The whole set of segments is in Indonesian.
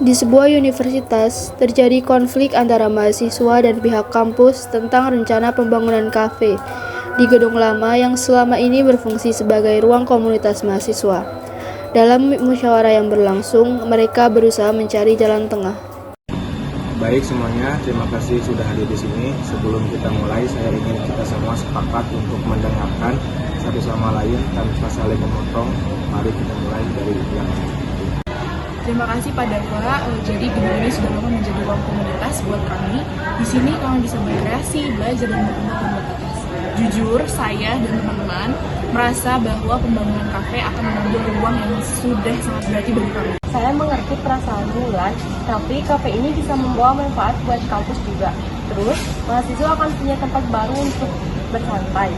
Di sebuah universitas, terjadi konflik antara mahasiswa dan pihak kampus tentang rencana pembangunan kafe di gedung lama yang selama ini berfungsi sebagai ruang komunitas mahasiswa. Dalam musyawarah yang berlangsung, mereka berusaha mencari jalan tengah. Baik semuanya, terima kasih sudah hadir di sini. Sebelum kita mulai, saya ingin kita semua sepakat untuk mendengarkan satu sama lain tanpa saling memotong. Mari kita mulai dari yang Terima kasih Pak Darwa. Jadi gedung ini sudah lama menjadi ruang komunitas buat kami. Di sini kami bisa berkreasi, belajar dan bertemu komunitas. Jujur, saya dan teman-teman merasa bahwa pembangunan kafe akan mengambil ruang yang sudah sangat berarti bagi kami. Saya mengerti perasaan Bulan, tapi kafe ini bisa membawa manfaat buat kampus juga. Terus, mahasiswa akan punya tempat baru untuk bersantai.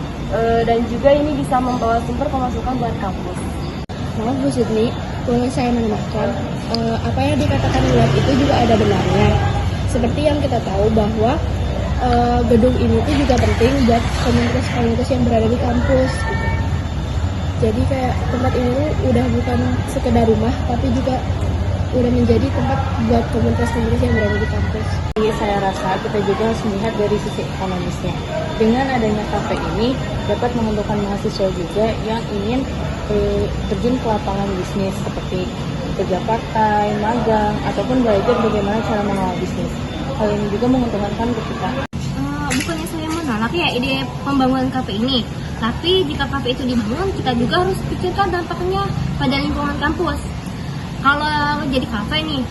Dan juga ini bisa membawa sumber pemasukan buat kampus. Maaf Bu Sydney, boleh saya menambahkan, apa yang dikatakan Bulan itu juga ada benarnya. Seperti yang kita tahu bahwa gedung ini tuh juga penting buat komunitas-komunitas yang berada di kampus gitu. Jadi kayak tempat ini udah bukan sekedar rumah, tapi juga udah menjadi tempat buat komunitas-komunitas yang berada di kampus. Saya rasa kita juga harus melihat dari sisi ekonomisnya. Dengan adanya kafe ini dapat menguntungkan mahasiswa juga yang ingin terjun ke lapangan bisnis seperti kerja part-time, magang, ataupun belajar bagaimana cara mengelola bisnis. Hal ini juga menguntungkan ke kita. Bukannya saya menolak ya ide pembangunan kafe ini, tapi jika kafe itu dibangun, kita juga harus pikirkan dampaknya pada lingkungan kampus. Kalau jadi kafe nih,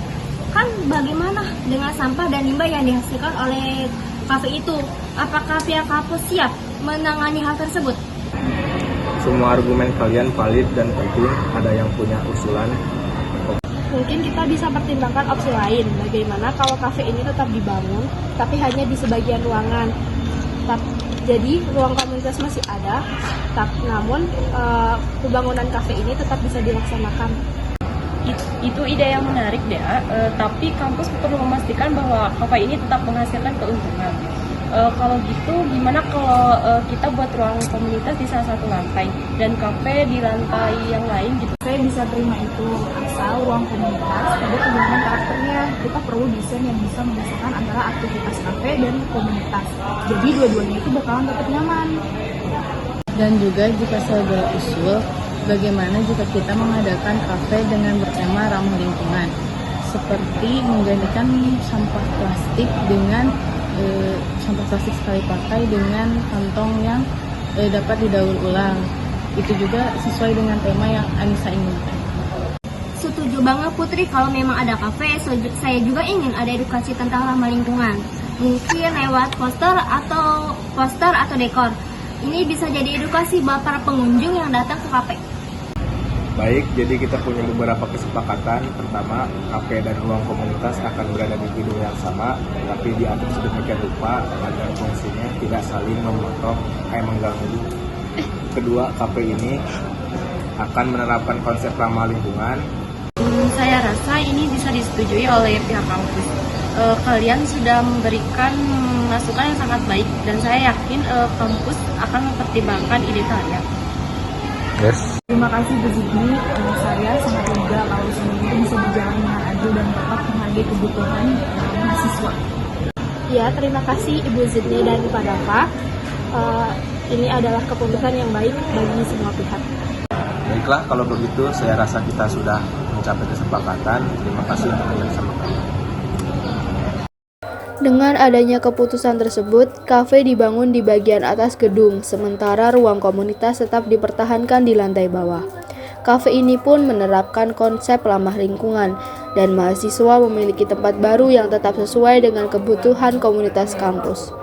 kan bagaimana dengan sampah dan limbah yang dihasilkan oleh kafe itu? Apakah pihak kampus siap menangani hal tersebut? semua argumen kalian valid dan penting. Ada yang punya usulan? Mungkin kita bisa pertimbangkan opsi lain. Bagaimana kalau kafe ini tetap dibangun, tapi hanya di sebagian ruangan. Jadi ruang komunitas masih ada, namun pembangunan kafe ini tetap bisa dilaksanakan. Itu ide yang menarik deh, tapi kampus perlu memastikan bahwa kafe ini tetap menghasilkan keuntungan. Kalau gitu, gimana kalau kita buat ruang komunitas di salah satu lantai dan kafe di lantai yang lain gitu? Saya bisa terima itu, asal ruang komunitas ada kegunaan karakternya. Kita perlu desain yang bisa memisahkan antara aktivitas kafe dan komunitas. Jadi dua-duanya itu bakalan tetap nyaman. Dan juga jika saya boleh usul, bagaimana jika kita mengadakan kafe dengan bertema ramah lingkungan, seperti menggantikan sampah plastik dengan sampah plastik sekali pakai dengan kantong yang dapat didaur ulang. Itu juga sesuai dengan tema yang Anissa inginkan. Setuju banget Putri, kalau memang ada kafe, saya juga ingin ada edukasi tentang ramah lingkungan. Mungkin lewat poster atau dekor. Ini bisa jadi edukasi buat para pengunjung yang datang ke kafe. Baik, jadi kita punya beberapa kesepakatan. Pertama, kafe dan ruang komunitas akan berada di gedung yang sama, tapi diatur sedemikian rupa agar fungsinya tidak saling mengganggu. Kedua, kafe ini akan menerapkan konsep ramah lingkungan. Saya rasa ini bisa disetujui oleh pihak kampus. Kalian sudah memberikan masukan yang sangat baik, dan saya yakin kampus akan mempertimbangkan ide kalian. Yes. Terima kasih Bu Zidni. Saya sangat lega kalau semua itu bisa berjalan dengan adil dan tepat menghargai kebutuhan mahasiswa. Ya, terima kasih Ibu Zidni dan Pak Dava. Ini adalah keputusan yang baik bagi semua pihak. Baiklah, kalau begitu saya rasa kita sudah mencapai kesepakatan. Terima kasih telah bersama kami. Dengan adanya keputusan tersebut, kafe dibangun di bagian atas gedung, sementara ruang komunitas tetap dipertahankan di lantai bawah. Kafe ini pun menerapkan konsep ramah lingkungan, dan mahasiswa memiliki tempat baru yang tetap sesuai dengan kebutuhan komunitas kampus.